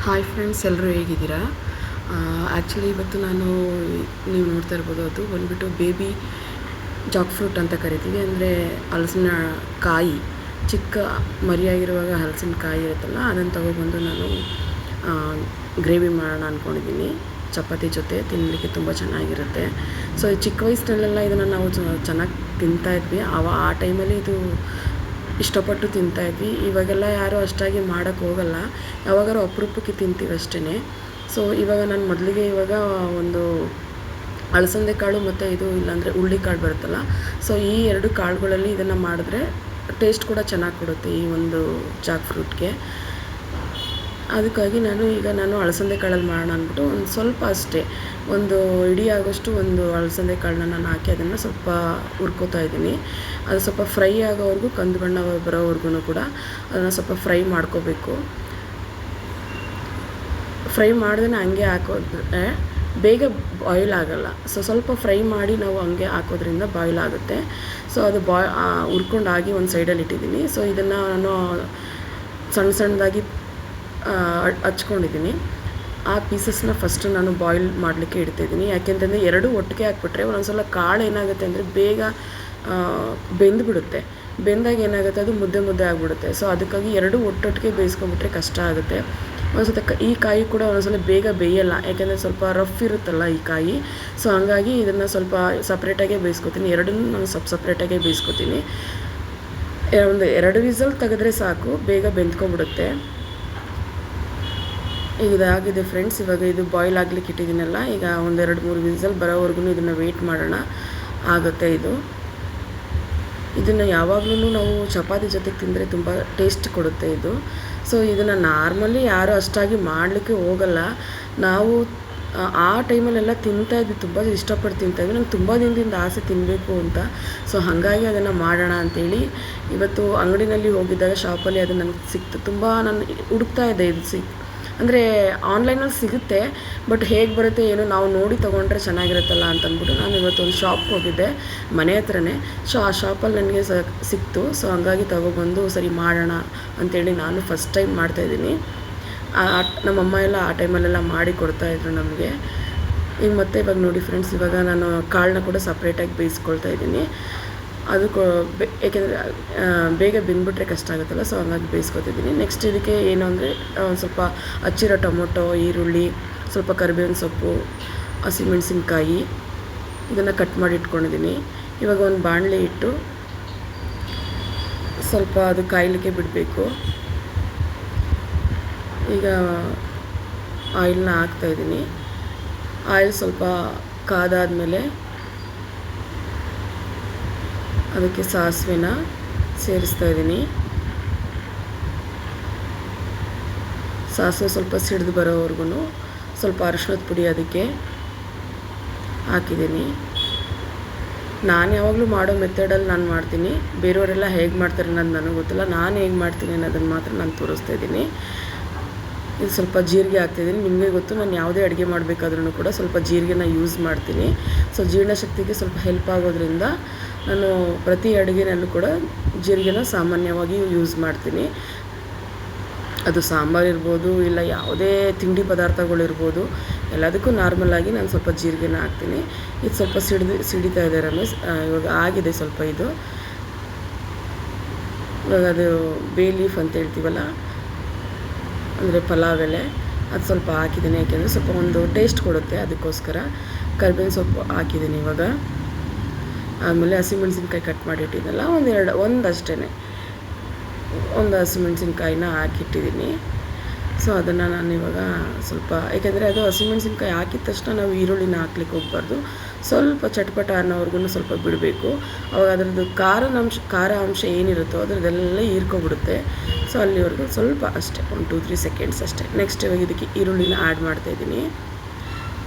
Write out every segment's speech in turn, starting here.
Hi friends, ಎಲ್ಲರೂ ಹೇಗಿದ್ದೀರಾ? Actually ಇವತ್ತು ನೀವು ನೋಡ್ತಾ ಇರ್ಬೋದು, ಅದು ಬಂದುಬಿಟ್ಟು ಬೇಬಿ ಜಾಕ್ ಫ್ರೂಟ್ ಅಂತ ಕರಿತೀವಿ. ಅಂದರೆ ಹಲಸಿನ ಕಾಯಿ, ಚಿಕ್ಕ ಮರಿಯಾಗಿರುವಾಗ ಹಲಸಿನ ಕಾಯಿ ಇರುತ್ತಲ್ಲ, ಅದನ್ನು ತೊಗೊಬಂದು ನಾನು ಗ್ರೇವಿ ಮಾಡೋಣ ಅಂದ್ಕೊಂಡಿದ್ದೀನಿ. ಚಪಾತಿ ಜೊತೆ ತಿನ್ನಲಿಕ್ಕೆ ತುಂಬ ಚೆನ್ನಾಗಿರುತ್ತೆ. ಸೊ ಈ ಚಿಕ್ಕ ವಯಸ್ಸಿನಲ್ಲೆಲ್ಲ ಇದನ್ನು ನಾವು ಚೆನ್ನಾಗಿ ತಿಂತಾಯಿದ್ವಿ. ಆ ಟೈಮಲ್ಲಿ ಇದು ಇಷ್ಟಪಟ್ಟು ತಿಂತಾಯಿದ್ವಿ. ಇವಾಗೆಲ್ಲ ಯಾರೂ ಅಷ್ಟಾಗಿ ಮಾಡೋಕ್ಕೆ ಹೋಗಲ್ಲ, ಯಾವಾಗಾರು ಅಪರೂಪಕ್ಕೆ ತಿಂತೀವಿ ಅಷ್ಟೇ. ಸೊ ನಾನು ಮೊದಲಿಗೆ ಒಂದು ಅಲಸಂದೆ ಕಾಳು ಮತ್ತು ಇದು ಇಲ್ಲಾಂದರೆ ಹುಳ್ಳಿಕಾಳು ಬರುತ್ತಲ್ಲ, ಸೊ ಈ ಎರಡು ಕಾಳುಗಳಲ್ಲಿ ಇದನ್ನು ಮಾಡಿದ್ರೆ ಟೇಸ್ಟ್ ಕೂಡ ಚೆನ್ನಾಗಿ ಕೊಡುತ್ತೆ ಈ ಒಂದು ಜಾಕ್ ಫ್ರೂಟ್ಗೆ. ಅದಕ್ಕಾಗಿ ನಾನು ಅಲಸಂದೆ ಕಾಳಲ್ಲಿ ಮಾಡೋಣ ಅಂದ್ಬಿಟ್ಟು ಒಂದು ಸ್ವಲ್ಪ ಅಷ್ಟೇ, ಒಂದು ಇಡೀ ಆಗೋಷ್ಟು ಒಂದು ಅಲಸಂದೆ ಕಾಳನ್ನ ನಾನು ಹಾಕಿ ಅದನ್ನು ಸ್ವಲ್ಪ ಹುರ್ಕೋತಾ ಇದ್ದೀನಿ. ಅದು ಸ್ವಲ್ಪ ಫ್ರೈ ಆಗೋವರೆಗೂ, ಕಂದು ಬಣ್ಣ ಬರೋವರೆಗೂ ಕೂಡ ಅದನ್ನು ಸ್ವಲ್ಪ ಫ್ರೈ ಮಾಡ್ಕೋಬೇಕು. ಫ್ರೈ ಮಾಡ್ದೇ ಹಂಗೆ ಹಾಕೋದ್ರೆ ಬೇಗ ಬಾಯ್ಲ್ ಆಗೋಲ್ಲ. ಸೊ ಸ್ವಲ್ಪ ಫ್ರೈ ಮಾಡಿ ನಾವು ಹಂಗೆ ಹಾಕೋದ್ರಿಂದ ಬಾಯ್ಲ್ ಆಗುತ್ತೆ. ಸೊ ಅದು ಹುರ್ಕೊಂಡಾಗಿ ಒಂದು ಸೈಡಲ್ಲಿ ಇಟ್ಟಿದ್ದೀನಿ. ಸೊ ಇದನ್ನು ನಾನು ಸಣ್ಣದಾಗಿ ಹಚ್ಕೊಂಡಿದ್ದೀನಿ. ಆ ಪೀಸಸ್ನ ಫಸ್ಟು ನಾನು ಬಾಯ್ಲ್ ಮಾಡಲಿಕ್ಕೆ ಇಡ್ತಾಯಿದ್ದೀನಿ. ಯಾಕೆಂತಂದರೆ ಎರಡೂ ಒಟ್ಟಿಗೆ ಹಾಕ್ಬಿಟ್ರೆ ಒಂದೊಂದ್ಸಲ ಕಾಳು ಏನಾಗುತ್ತೆ ಅಂದರೆ ಬೇಗ ಬೆಂದುಬಿಡುತ್ತೆ. ಬೆಂದಾಗ ಏನಾಗುತ್ತೆ, ಅದು ಮುದ್ದೆ ಆಗಿಬಿಡುತ್ತೆ. ಸೊ ಅದಕ್ಕಾಗಿ ಎರಡೂ ಒಟ್ಟೊಟ್ಟಿಗೆ ಬೇಯಿಸ್ಕೊಂಬಿಟ್ರೆ ಕಷ್ಟ ಆಗುತ್ತೆ. ಒಂದ್ಸಲ ಈ ಕಾಯಿ ಕೂಡ ಒಂದೊಂದ್ಸಲ ಬೇಗ ಬೇಯಲ್ಲ, ಯಾಕೆಂದರೆ ಸ್ವಲ್ಪ ರಫ್ ಇರುತ್ತಲ್ಲ ಈ ಕಾಯಿ. ಸೊ ಹಂಗಾಗಿ ಇದನ್ನು ಸ್ವಲ್ಪ ಸಪ್ರೇಟಾಗೇ ಬೇಯಿಸ್ಕೊತೀನಿ. ಎರಡನ್ನೂ ನಾನು ಸಪ್ರೇಟಾಗೇ ಬೇಯಿಸ್ಕೊತೀನಿ. ಒಂದು 2 ವಿಸಲ್ ತೆಗೆದ್ರೆ ಸಾಕು, ಬೇಗ ಬೆಂದ್ಕೊಂಬಿಡುತ್ತೆ. ಇದಾಗಿದೆ ಫ್ರೆಂಡ್ಸ್. ಇದು ಬಾಯ್ಲ್ ಆಗಲಿಕ್ಕೆ ಇಟ್ಟಿದ್ದೀನಲ್ಲ, ಈಗ 1-2-3 ವಿಸಲ್ ಬರೋವರೆಗೂ ಇದನ್ನು ವೆಯ್ಟ್ ಮಾಡೋಣ, ಆಗುತ್ತೆ ಇದು. ಇದನ್ನು ಯಾವಾಗಲೂ ನಾವು ಚಪಾತಿ ಜೊತೆಗೆ ತಿಂದರೆ ತುಂಬ ಟೇಸ್ಟ್ ಕೊಡುತ್ತೆ ಇದು. ಸೊ ಇದನ್ನು ನಾರ್ಮಲಿ ಯಾರೂ ಅಷ್ಟಾಗಿ ಮಾಡಲಿಕ್ಕೆ ಹೋಗಲ್ಲ. ನಾವು ಆ ಟೈಮಲ್ಲೆಲ್ಲ ತಿಂತಾಯಿದ್ವಿ, ತುಂಬ ಇಷ್ಟಪಟ್ಟು ತಿಂತಾಯಿದ್ವಿ. ನಂಗೆ ತುಂಬ ದಿನದಿಂದ ಆಸೆ ತಿನ್ನಬೇಕು ಅಂತ. ಸೊ ಹಾಗಾಗಿ ಅದನ್ನು ಮಾಡೋಣ ಅಂಥೇಳಿ ಇವತ್ತು ಅಂಗಡಿನಲ್ಲಿ ಹೋಗಿದ್ದಾಗ ಶಾಪಲ್ಲಿ ಅದು ನನಗೆ ಸಿಕ್ತು. ತುಂಬ ನಾನು ಹುಡುಕ್ತಾ ಇದ್ದೆ, ಇದು ಅಂದರೆ ಆನ್ಲೈನಲ್ಲಿ ಸಿಗುತ್ತೆ, ಬಟ್ ಹೇಗೆ ಬರುತ್ತೆ ಏನೋ ನಾವು ನೋಡಿ ತೊಗೊಂಡ್ರೆ ಚೆನ್ನಾಗಿರುತ್ತಲ್ಲ ಅಂತಂದ್ಬಿಟ್ಟು ನಾನು ಇವತ್ತೊಂದು ಶಾಪ್ಗೆ ಹೋಗಿದ್ದೆ ಮನೆ ಹತ್ರನೇ. ಸೊ ಆ ಶಾಪಲ್ಲಿ ನನಗೆ ಸಿಕ್ತು. ಸೊ ಹಂಗಾಗಿ ತೊಗೊಬಂದು ಸರಿ ಮಾಡೋಣ ಅಂಥೇಳಿ ನಾನು ಫಸ್ಟ್ ಟೈಮ್ ಮಾಡ್ತಾಯಿದ್ದೀನಿ. ನಮ್ಮಮ್ಮ ಎಲ್ಲ ಆ ಟೈಮಲ್ಲೆಲ್ಲ ಮಾಡಿ ಕೊಡ್ತಾಯಿದ್ರು ನಮಗೆ. ಈಗ ಮತ್ತೆ ನೋಡಿ ಫ್ರೆಂಡ್ಸ್, ನಾನು ಕಾಳನ್ನ ಕೂಡ ಸಪ್ರೇಟಾಗಿ ಬೇಯಿಸ್ಕೊಳ್ತಾ ಇದ್ದೀನಿ. ಅದು ಏಕೆಂದರೆ ಬೇಗ ಬೆಂದ್ಬಿಟ್ರೆ ಕಷ್ಟ ಆಗುತ್ತಲ್ಲ, ಸೊ ಹಂಗಾಗಿ ಬೇಯಿಸ್ಕೊತಿದ್ದೀನಿ. ನೆಕ್ಸ್ಟ್ ಇದಕ್ಕೆ ಏನು ಅಂದರೆ ಸ್ವಲ್ಪ ಹಚ್ಚಿರೋ ಟೊಮೊಟೊ, ಈರುಳ್ಳಿ, ಸ್ವಲ್ಪ ಕರಿಬೇವಿನ ಸೊಪ್ಪು, ಹಸಿಮೆಣಸಿನ್ಕಾಯಿ ಇದನ್ನು ಕಟ್ ಮಾಡಿ ಇಟ್ಕೊಂಡಿದ್ದೀನಿ. ಒಂದು ಬಾಣಲೆ ಇಟ್ಟು ಸ್ವಲ್ಪ ಅದು ಕಾಯಲಿಕ್ಕೆ ಬಿಡಬೇಕು. ಈಗ ಆಯಿಲ್ನ ಹಾಕ್ತಾಯಿದ್ದೀನಿ. ಆಯಿಲ್ ಸ್ವಲ್ಪ ಕಾದಾದಮೇಲೆ ಅದಕ್ಕೆ ಸಾಸಿವೆನ ಸೇರಿಸ್ತಾ ಇದ್ದೀನಿ. ಸಾಸಿವೆ ಸ್ವಲ್ಪ ಸಿಡಿದು ಬರೋವರೆಗೂ ಸ್ವಲ್ಪ ಅರಿಶಿಣದ ಪುಡಿ ಅದಕ್ಕೆ ಹಾಕಿದ್ದೀನಿ. ನಾನು ಯಾವಾಗಲೂ ಮಾಡೋ ಮೆಥಡಲ್ಲಿ ನಾನು ಮಾಡ್ತೀನಿ. ಬೇರೆಯವರೆಲ್ಲ ಹೇಗೆ ಮಾಡ್ತಾರೆ ಅನ್ನೋದು ನನಗೆ ಗೊತ್ತಿಲ್ಲ. ನಾನು ಹೇಗೆ ಮಾಡ್ತೀನಿ ಅನ್ನೋದನ್ನು ಮಾತ್ರ ನಾನು ತೋರಿಸ್ತಾ ಇದ್ದೀನಿ. ಇದು ಸ್ವಲ್ಪ ಜೀರಿಗೆ ಹಾಕ್ತಿದ್ದೀನಿ. ನಿಮಗೆ ಗೊತ್ತು, ನಾನು ಯಾವುದೇ ಅಡುಗೆ ಮಾಡಬೇಕಾದ್ರೂ ಕೂಡ ಸ್ವಲ್ಪ ಜೀರಿಗೆನ ಯೂಸ್ ಮಾಡ್ತೀನಿ. ಸೊ ಜೀರ್ಣಶಕ್ತಿಗೆ ಸ್ವಲ್ಪ ಹೆಲ್ಪ್ ಆಗೋದ್ರಿಂದ ನಾನು ಪ್ರತಿ ಅಡುಗೆನಲ್ಲೂ ಕೂಡ ಜೀರಿಗೆನ ಸಾಮಾನ್ಯವಾಗಿ ಯೂಸ್ ಮಾಡ್ತೀನಿ. ಅದು ಸಾಂಬಾರು ಇರ್ಬೋದು, ಇಲ್ಲ ಯಾವುದೇ ತಿಂಡಿ ಪದಾರ್ಥಗಳಿರ್ಬೋದು, ಎಲ್ಲದಕ್ಕೂ ನಾರ್ಮಲಾಗಿ ನಾನು ಸ್ವಲ್ಪ ಜೀರಿಗೆನ ಹಾಕ್ತೀನಿ. ಇದು ಸ್ವಲ್ಪ ಸಿಡಿತಾ ಇದೆ ರಮೇಶ್. ಇವಾಗ ಆಗಿದೆ ಸ್ವಲ್ಪ ಇದು. ಅದು ಬೇ ಲೀಫ್ ಅಂತ ಹೇಳ್ತೀವಲ್ಲ, ಅಂದರೆ ಪಲಾವ್ ಎಲೆ, ಅದು ಸ್ವಲ್ಪ ಹಾಕಿದ್ದೀನಿ. ಯಾಕೆಂದರೆ ಸ್ವಲ್ಪ ಒಂದು ಟೇಸ್ಟ್ ಕೊಡುತ್ತೆ, ಅದಕ್ಕೋಸ್ಕರ ಕರಿಬೇವಿನ ಸೊಪ್ಪು ಹಾಕಿದ್ದೀನಿ. ಆಮೇಲೆ ಹಸಿಮೆಣ್ಸಿನ್ಕಾಯಿ ಕಟ್ ಮಾಡಿಟ್ಟಿದ್ದೆನಲ್ಲ, ಒಂದಷ್ಟೇ ಒಂದು ಹಸಿಮೆಣ್ಸಿನ್ಕಾಯಿನ ಹಾಕಿಟ್ಟಿದ್ದೀನಿ. ಸೊ ಅದನ್ನು ನಾನು ಸ್ವಲ್ಪ, ಏಕೆಂದರೆ ಅದು ಹಸಿಮೆಣ್ಸಿನ್ಕಾಯಿ ಹಾಕಿದ ತಕ್ಷಣ ನಾವು ಈರುಳ್ಳಿನ ಹಾಕ್ಲಿಕ್ಕೆ ಹೋಗಬಾರ್ದು. ಸ್ವಲ್ಪ ಚಟ್ಪಟ ಅನ್ನೋವರೆಗೂ ಸ್ವಲ್ಪ ಬಿಡಬೇಕು. ಅವಾಗ ಅದರದ್ದು ಖಾರ ಅಂಶ ಏನಿರುತ್ತೋ ಅದರದ್ದೆಲ್ಲ ಹೀರ್ಕೊಬಿಡುತ್ತೆ. ಸೊ ಅಲ್ಲಿವರೆಗೂ ಸ್ವಲ್ಪ ಅಷ್ಟೇ, 1-2-3 ಸೆಕೆಂಡ್ಸ್ ಅಷ್ಟೇ. ನೆಕ್ಸ್ಟ್ ಇದಕ್ಕೆ ಈರುಳ್ಳಿನ ಆ್ಯಡ್ ಮಾಡ್ತಾಯಿದ್ದೀನಿ.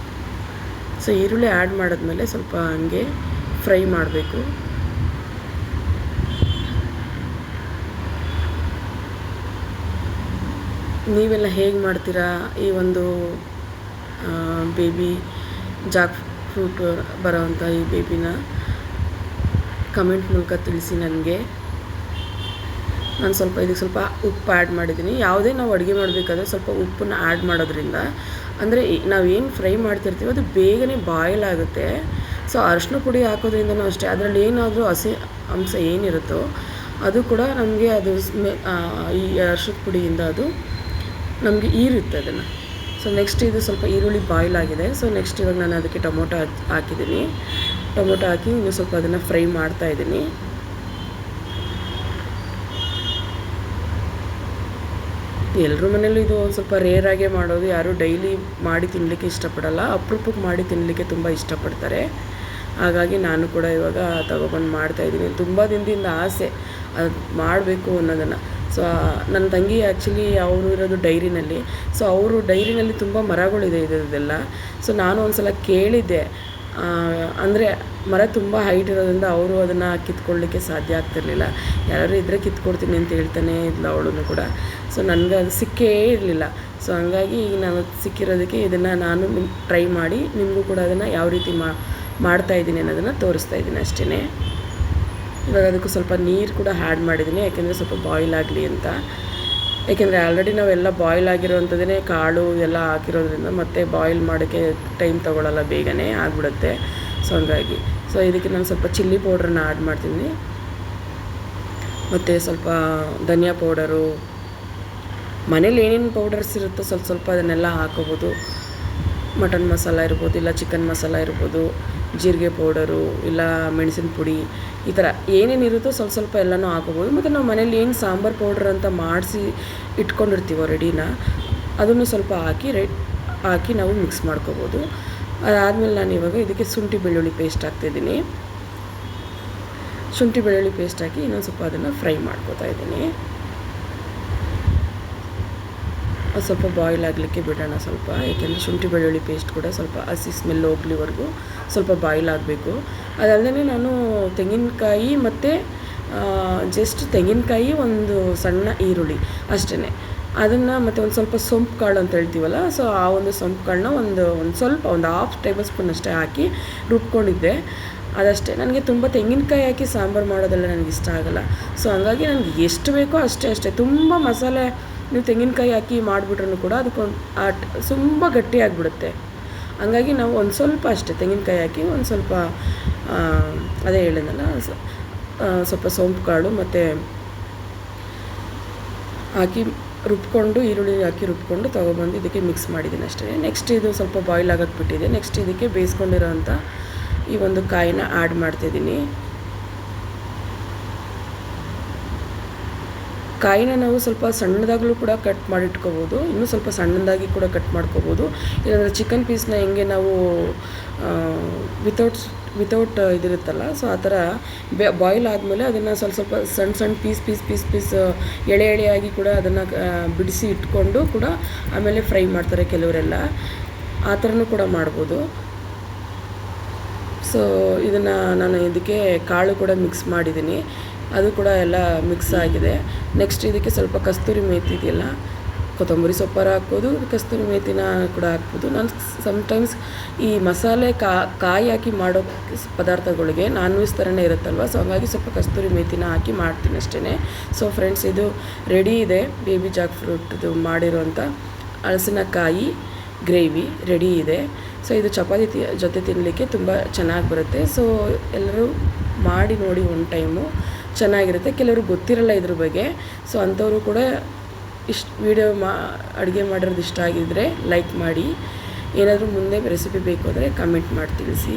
ಸೊ ಈರುಳ್ಳಿ ಆ್ಯಡ್ ಮಾಡಿದ್ಮೇಲೆ ಸ್ವಲ್ಪ ಹಂಗೆ ಫ್ರೈ ಮಾಡಬೇಕು. ನೀವೆಲ್ಲ ಹೇಗೆ ಮಾಡ್ತೀರಾ ಈ ಒಂದು ಬೇಬಿ ಜಾಕ್ ಫ್ರೂಟ್ ಬರೋವಂಥ ಈ ಬೇಬಿನ ಕಮೆಂಟ್ ಮೂಲಕ ತಿಳಿಸಿ ನನಗೆ. ನಾನು ಸ್ವಲ್ಪ ಇದಕ್ಕೆ ಸ್ವಲ್ಪ ಉಪ್ಪು ಆ್ಯಡ್ ಮಾಡಿದ್ದೀನಿ. ಯಾವುದೇ ನಾವು ಅಡುಗೆ ಮಾಡಬೇಕಾದ್ರೆ ಸ್ವಲ್ಪ ಉಪ್ಪನ್ನ ಆ್ಯಡ್ ಮಾಡೋದ್ರಿಂದ ಅಂದರೆ ನಾವೇನು ಫ್ರೈ ಮಾಡ್ತಿರ್ತೀವಿ ಅದು ಬೇಗನೆ ಬಾಯ್ಲ್ ಆಗುತ್ತೆ. ಸೊ ಅರಿಶಿನ ಪುಡಿ ಹಾಕೋದ್ರಿಂದನೂ ಅಷ್ಟೇ, ಅದರಲ್ಲಿ ಏನಾದರೂ ಹಸಿ ಅಂಶ ಏನಿರುತ್ತೋ ಅದು ಕೂಡ ನಮಗೆ ಅದು ಈ ಅರಿಶಿನ ಪುಡಿಯಿಂದ ಅದು ನಮಗೆ ಈರುತ್ತೆ ಅದನ್ನು. ಸೊ ನೆಕ್ಸ್ಟ್ ಇದು ಸ್ವಲ್ಪ ಈರುಳ್ಳಿ ಬಾಯ್ಲ್ ಆಗಿದೆ. ಸೊ ನೆಕ್ಸ್ಟ್ ಇವಾಗ ನಾನು ಅದಕ್ಕೆ ಟೊಮೊಟೊ ಹಾಕಿದ್ದೀನಿ. ಟೊಮೊಟೊ ಹಾಕಿ ಇನ್ನೂ ಸ್ವಲ್ಪ ಅದನ್ನು ಫ್ರೈ ಮಾಡ್ತಾಯಿದ್ದೀನಿ. ಎಲ್ಲರ ಮನೇಲೂ ಇದು ಒಂದು ಸ್ವಲ್ಪ ರೇರಾಗೆ ಮಾಡೋದು, ಯಾರೂ ಡೈಲಿ ಮಾಡಿ ತಿನ್ನಲಿಕ್ಕೆ ಇಷ್ಟಪಡಲ್ಲ, ಅಪರೂಪಕ್ಕೆ ಮಾಡಿ ತಿನ್ನಲಿಕ್ಕೆ ತುಂಬ ಇಷ್ಟಪಡ್ತಾರೆ. ಹಾಗಾಗಿ ನಾನು ಕೂಡ ಇವಾಗ ತಗೊಬಂದು ಮಾಡ್ತಾಯಿದ್ದೀನಿ. ತುಂಬ ದಿನದಿಂದ ಆಸೆ ಅದು ಮಾಡಬೇಕು ಅನ್ನೋದನ್ನು. ಸೊ ನನ್ನ ತಂಗಿ ಆ್ಯಕ್ಚುಲಿ ಅವರು ಇರೋದು ಡೈರಿನಲ್ಲಿ. ಸೊ ಅವರು ಡೈರಿನಲ್ಲಿ ತುಂಬ ಮರಗಳಿದೆ ಇದರದ್ದೆಲ್ಲ. ಸೊ ನಾನು ಒಂದು ಸಲ ಕೇಳಿದ್ದೆ, ಅಂದರೆ ಮರ ತುಂಬ ಹೈಟ್ ಇರೋದ್ರಿಂದ ಅವರು ಅದನ್ನು ಕಿತ್ಕೊಳ್ಳಿಕ್ಕೆ ಸಾಧ್ಯ ಆಗ್ತಿರ್ಲಿಲ್ಲ. ಯಾರು ಇದ್ದರೆ ಕಿತ್ಕೊಡ್ತೀನಿ ಅಂತ ಹೇಳ್ತಾನೆ ಇದ್ಲು ಅವಳು ಕೂಡ. ಸೊ ನನಗೆ ಅದು ಸಿಕ್ಕೇ ಇರಲಿಲ್ಲ. ಸೊ ಹಂಗಾಗಿ ಈಗ ನಾನು ಸಿಕ್ಕಿರೋದಕ್ಕೆ ಇದನ್ನು ನಾನು ಟ್ರೈ ಮಾಡಿ ನಿಮಗೂ ಕೂಡ ಅದನ್ನು ಯಾವ ರೀತಿ ಮಾಡ್ತಾಯಿದ್ದೀನಿ ಅನ್ನೋದನ್ನು ತೋರಿಸ್ತಾ ಇದ್ದೀನಿ ಅಷ್ಟೇ. ಇವಾಗ ಅದಕ್ಕೂ ಸ್ವಲ್ಪ ನೀರು ಕೂಡ ಆ್ಯಡ್ ಮಾಡಿದ್ದೀನಿ, ಯಾಕೆಂದರೆ ಸ್ವಲ್ಪ ಬಾಯ್ಲ್ ಆಗಲಿ ಅಂತ. ಏಕೆಂದರೆ ಆಲ್ರೆಡಿ ನಾವೆಲ್ಲ ಬಾಯ್ಲ್ ಆಗಿರೋವಂಥದ್ದೇ ಕಾಳು ಎಲ್ಲ ಹಾಕಿರೋದ್ರಿಂದ ಮತ್ತೆ ಬಾಯ್ಲ್ ಮಾಡೋಕ್ಕೆ ಟೈಮ್ ತೊಗೊಳ್ಳಲ್ಲ, ಬೇಗನೆ ಆಗಿಬಿಡುತ್ತೆ. ಸೊ ಹಂಗಾಗಿ ಸೊ ಇದಕ್ಕೆ ನಾನು ಸ್ವಲ್ಪ ಚಿಲ್ಲಿ ಪೌಡ್ರನ್ನ ಆ್ಯಡ್ ಮಾಡ್ತೀನಿ, ಮತ್ತು ಸ್ವಲ್ಪ ಧನಿಯಾ ಪೌಡರು, ಮನೇಲಿ ಏನೇನು ಪೌಡರ್ಸ್ ಇರುತ್ತೋ ಸ್ವಲ್ಪ ಅದನ್ನೆಲ್ಲ ಹಾಕೋಬೋದು. ಮಟನ್ ಮಸಾಲ ಇರ್ಬೋದು, ಇಲ್ಲ ಚಿಕನ್ ಮಸಾಲ ಇರ್ಬೋದು, ಜೀರಿಗೆ ಪೌಡರು, ಇಲ್ಲ ಮೆಣಸಿನ ಪುಡಿ, ಈ ಥರ ಏನೇನಿರುತ್ತೋ ಸ್ವಲ್ಪ ಎಲ್ಲನೂ ಹಾಕೋಬೋದು. ಮತ್ತು ನಾವು ಮನೇಲಿ ಏನು ಸಾಂಬಾರು ಪೌಡ್ರ್ ಅಂತ ಮಾಡಿಸಿ ಇಟ್ಕೊಂಡಿರ್ತೀವೋ ರೆಡಿನ, ಅದನ್ನು ಸ್ವಲ್ಪ ಹಾಕಿ ನಾವು ಮಿಕ್ಸ್ ಮಾಡ್ಕೋಬೋದು. ಅದಾದಮೇಲೆ ನಾನು ಇವಾಗ ಇದಕ್ಕೆ ಶುಂಠಿ ಬೆಳ್ಳುಳ್ಳಿ ಪೇಸ್ಟ್ ಹಾಕ್ತಿದ್ದೀನಿ. ಶುಂಠಿ ಬೆಳ್ಳುಳ್ಳಿ ಪೇಸ್ಟ್ ಹಾಕಿ ಇನ್ನೊಂದು ಸ್ವಲ್ಪ ಅದನ್ನು ಫ್ರೈ ಮಾಡ್ಕೋತಾ ಇದ್ದೀನಿ. ಅದು ಸ್ವಲ್ಪ ಬಾಯ್ಲ್ ಆಗಲಿಕ್ಕೆ ಬಿಡೋಣ ಸ್ವಲ್ಪ, ಏಕೆಂದರೆ ಶುಂಠಿ ಬೆಳ್ಳುಳ್ಳಿ ಪೇಸ್ಟ್ ಕೂಡ ಸ್ವಲ್ಪ ಹಸಿ ಸ್ಮೆಲ್ ಹೋಗ್ಲಿವರೆಗೂ ಸ್ವಲ್ಪ ಬಾಯ್ಲ್ ಆಗಬೇಕು. ಅದಲ್ಲದೆ ನಾನು ತೆಂಗಿನಕಾಯಿ ಮತ್ತು ಜಸ್ಟ್ ತೆಂಗಿನಕಾಯಿ, ಒಂದು ಸಣ್ಣ ಈರುಳ್ಳಿ ಅಷ್ಟೇ, ಅದನ್ನು ಮತ್ತು ಒಂದು ಸ್ವಲ್ಪ ಸೊಂಪು ಕಾಳು ಅಂತ ಹೇಳ್ತೀವಲ್ಲ, ಸೊ ಆ ಒಂದು ಸೊಂಪು ಕಾಳನ್ನ ಒಂದು ಹಾಫ್ ಟೇಬಲ್ ಸ್ಪೂನ್ ಅಷ್ಟೇ ಹಾಕಿ ರುಬ್ಕೊಂಡಿದ್ದೆ. ಅದಷ್ಟೇ. ನನಗೆ ತುಂಬ ತೆಂಗಿನಕಾಯಿ ಹಾಕಿ ಸಾಂಬಾರು ಮಾಡೋದೆಲ್ಲ ನನಗೆ ಇಷ್ಟ ಆಗೋಲ್ಲ. ಸೊ ಹಂಗಾಗಿ ನನಗೆ ಎಷ್ಟು ಬೇಕೋ ಅಷ್ಟೇ. ತುಂಬ ಮಸಾಲೆ ನೀವು ತೆಂಗಿನಕಾಯಿ ಹಾಕಿ ಮಾಡಿಬಿಟ್ರೂ ಕೂಡ ಅದಕ್ಕೊಂದು ತುಂಬ ಗಟ್ಟಿಯಾಗಿಬಿಡುತ್ತೆ. ಹಂಗಾಗಿ ನಾವು ಒಂದು ಸ್ವಲ್ಪ ಅಷ್ಟೇ ತೆಂಗಿನಕಾಯಿ ಹಾಕಿ ಒಂದು ಸ್ವಲ್ಪ ಅದೇ ಹೇಳಿದ್ನಲ್ಲ, ಸ್ವಲ್ಪ ಸೋಂಪು ಕಾಳು ಮತ್ತು ಹಾಕಿ ರುಬ್ಕೊಂಡು, ಈರುಳ್ಳಿ ಹಾಕಿ ರುಬ್ಕೊಂಡು ತೊಗೊಬಂದು ಇದಕ್ಕೆ ಮಿಕ್ಸ್ ಮಾಡಿದ್ದೀನಿ ಅಷ್ಟೇ. ನೆಕ್ಸ್ಟ್ ಇದು ಸ್ವಲ್ಪ ಬಾಯ್ಲ್ ಆಗೋಕ್ಕೆ ಬಿಟ್ಟಿದೆ. ನೆಕ್ಸ್ಟ್ ಇದಕ್ಕೆ ಬೇಯಿಸ್ಕೊಂಡಿರೋಂಥ ಈ ಒಂದು ಕಾಯಿನ ಆ್ಯಡ್ ಮಾಡ್ತಿದ್ದೀನಿ. ಕಾಯಿನ ನಾವು ಸ್ವಲ್ಪ ಸಣ್ಣದಾಗಲೂ ಕೂಡ ಕಟ್ ಮಾಡಿಟ್ಕೋಬೋದು, ಇನ್ನೂ ಸ್ವಲ್ಪ ಸಣ್ಣದಾಗಿ ಕೂಡ ಕಟ್ ಮಾಡ್ಕೋಬೋದು. ಇಲ್ಲಾಂದರೆ ಚಿಕನ್ ಪೀಸ್ನ ಹೆಂಗೆ ನಾವು ವಿತೌಟ್ ಇದಿರುತ್ತಲ್ಲ, ಸೊ ಆ ಥರ ಬಾಯ್ಲ್ ಆದಮೇಲೆ ಅದನ್ನು ಸ್ವಲ್ಪ ಸಣ್ಣ ಪೀಸ್ ಎಳೆಯಾಗಿ ಕೂಡ ಅದನ್ನು ಬಿಡಿಸಿ ಇಟ್ಕೊಂಡು ಕೂಡ ಆಮೇಲೆ ಫ್ರೈ ಮಾಡ್ತಾರೆ ಕೆಲವರೆಲ್ಲ. ಆ ಥರನೂ ಕೂಡ ಮಾಡ್ಬೋದು. ಸೊ ಇದನ್ನು ನಾನು ಇದಕ್ಕೆ ಕಾಳು ಕೂಡ ಮಿಕ್ಸ್ ಮಾಡಿದ್ದೀನಿ, ಅದು ಕೂಡ ಎಲ್ಲ ಮಿಕ್ಸ್ ಆಗಿದೆ. ನೆಕ್ಸ್ಟ್ ಇದಕ್ಕೆ ಸ್ವಲ್ಪ ಕಸ್ತೂರಿ ಮೇಥಿ ಇದೆಯಲ್ಲ, ಕೊತ್ತಂಬರಿ ಸೊಪ್ಪಾರ ಹಾಕ್ಬೋದು, ಕಸ್ತೂರಿ ಮೇಥಿನ ಕೂಡ ಹಾಕ್ಬೋದು. ನಾನು ಸಮ್ಟೈಮ್ಸ್ ಈ ಮಸಾಲೆ ಕಾಯಿ ಹಾಕಿ ಮಾಡೋ ಪದಾರ್ಥಗಳಿಗೆ ನಾನ್ ವೆಜ್ ಥರನೇ ಇರುತ್ತಲ್ವ, ಸೊ ಹಾಗಾಗಿ ಸ್ವಲ್ಪ ಕಸ್ತೂರಿ ಮೇಥಿನ ಹಾಕಿ ಮಾಡ್ತೀನಿ ಅಷ್ಟೇ. ಸೊ ಫ್ರೆಂಡ್ಸ್, ಇದು ರೆಡಿ ಇದೆ. ಬೇಬಿ ಜಾಕ್ ಫ್ರೂಟ್ದು ಮಾಡಿರೋಂಥ ಹಲಸಿನಕಾಯಿ ಗ್ರೇವಿ ರೆಡಿ ಇದೆ. ಸೊ ಇದು ಚಪಾತಿ ಜೊತೆ ತಿನ್ನಲಿಕ್ಕೆ ತುಂಬ ಚೆನ್ನಾಗಿ ಬರುತ್ತೆ. ಸೊ ಎಲ್ಲರೂ ಮಾಡಿ ನೋಡಿ ಒಂದು ಟೈಮು, ಚೆನ್ನಾಗಿರುತ್ತೆ. ಕೆಲವರು ಗೊತ್ತಿರಲ್ಲ ಇದ್ರ ಬಗ್ಗೆ. ಸೊ ಅಂಥವರು ಕೂಡ ವಿಡಿಯೋ ಅಡುಗೆ ಮಾಡಿರೋದು ಇಷ್ಟ ಆಗಿದ್ದರೆ ಲೈಕ್ ಮಾಡಿ. ಏನಾದರೂ ಮುಂದೆ ರೆಸಿಪಿ ಬೇಕು ಅಂದರೆ ಕಮೆಂಟ್ ಮಾಡಿ ತಿಳಿಸಿ.